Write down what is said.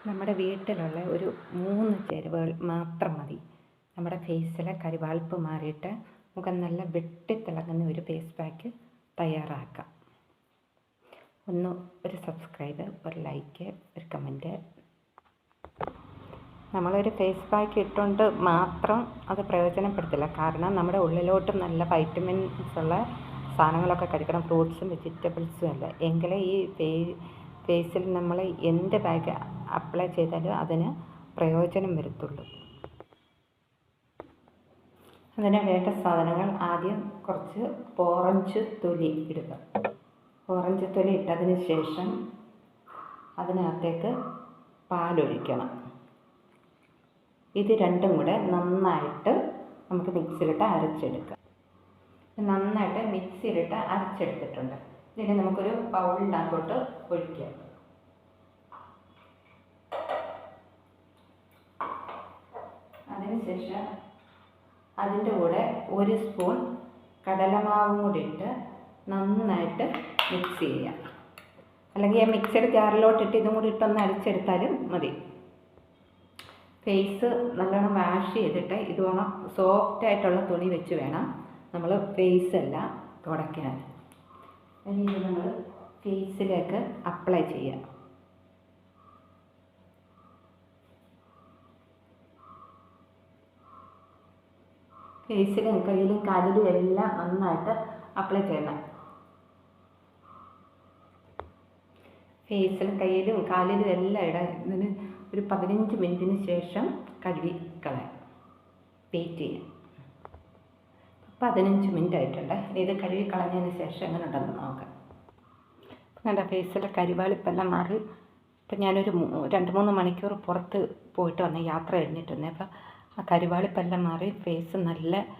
നമ്മുടെ വീട്ടിലുള്ള ഒരു 3 ചേരുവകൾ മാത്രം മതി നമ്മുടെ ഫേസിലെ കരിവാളിപ്പ് മാറിയിട്ട് മുഖം നല്ല വെട്ടിത്തിളങ്ങുന്ന ഒരു ഫേസ് പാക്ക് തയ്യാറാക്കാം. ഒരു സബ്സ്ക്രൈബ്, ഒരു ലൈക്ക്, ഒരു കമൻറ്റ്. നമ്മളൊരു ഫേസ് പാക്ക് ഇട്ടുകൊണ്ട് മാത്രം അത് പ്രയോജനപ്പെടുത്തില്ല. കാരണം നമ്മുടെ ഉള്ളിലോട്ട് നല്ല വൈറ്റമിൻസ് ഉള്ള സാധനങ്ങളൊക്കെ കഴിക്കണം, ഫ്രൂട്ട്സും വെജിറ്റബിൾസും അല്ല. എങ്കിലേ ഈ ഫേസിൽ നമ്മൾ എന്ത് പാക്ക് അപ്ലൈ ചെയ്താലും അതിന് പ്രയോജനം വരത്തുള്ളൂ. അതിന് വേണ്ട സാധനങ്ങൾ: ആദ്യം കുറച്ച് ഓറഞ്ച് തൊലി ഇടുക. ഓറഞ്ച് തൊലി ഇട്ടതിന് ശേഷം അതിനകത്തേക്ക് പാലൊഴിക്കണം. ഇത് രണ്ടും കൂടെ നന്നായിട്ട് നമുക്ക് മിക്സിയിലിട്ട് അരച്ചെടുക്കാം. നന്നായിട്ട് മിക്സിയിലിട്ട് അരച്ചെടുത്തിട്ടുണ്ട്. ഇതിനെ നമുക്കൊരു ബൗളിനകത്തോട്ട് ഒഴിക്കാം. അതിനുശേഷം അതിൻ്റെ കൂടെ 1 സ്പൂൺ കടലമാവും കൂടി ഇട്ട് നന്നായിട്ട് മിക്സ് ചെയ്യാം. അല്ലെങ്കിൽ ആ മിക്സഡ് ജാറിലോട്ടിട്ട് ഇതും കൂടി ഇട്ടൊന്ന് അരച്ചെടുത്താലും മതി. ഫേസ് നല്ലോണം വാഷ് ചെയ്തിട്ട് ഇതുപോലെ സോഫ്റ്റായിട്ടുള്ള തുണി വെച്ച് വേണം നമ്മൾ ഫേസെല്ലാം തുടയ്ക്കാൻ. ഇനി ഇത് നമ്മൾ ഫേസിലേക്ക് അപ്ലൈ ചെയ്യാം. ഫേസിലും കയ്യിലും കാലിലും എല്ലാം നന്നായിട്ട് അപ്ലൈ ചെയ്യണം. ഫേസിലും കയ്യിലും കാലിലും എല്ലാം ഇതിന് ഒരു 15 മിനിറ്റിന് ശേഷം കഴുകി കളയാം. വെയിറ്റ് ചെയ്യാം. 15 മിനിറ്റ് ആയിട്ടുണ്ട്. ഇത് കഴുകി കളഞ്ഞതിന് ശേഷം എങ്ങനെ ഉണ്ടെന്ന് നോക്കാം. എൻ്റെ ഫേസിലെ കരിവാളിപ്പെല്ലാം മാറി. ഇപ്പം ഞാനൊരു 2-3 മണിക്കൂർ പുറത്ത് പോയിട്ട് വന്ന് യാത്ര കഴിഞ്ഞിട്ട് വന്നേ. അപ്പം ആ കരിവാളിപ്പെല്ലാം മാറി ഫേസ് നല്ല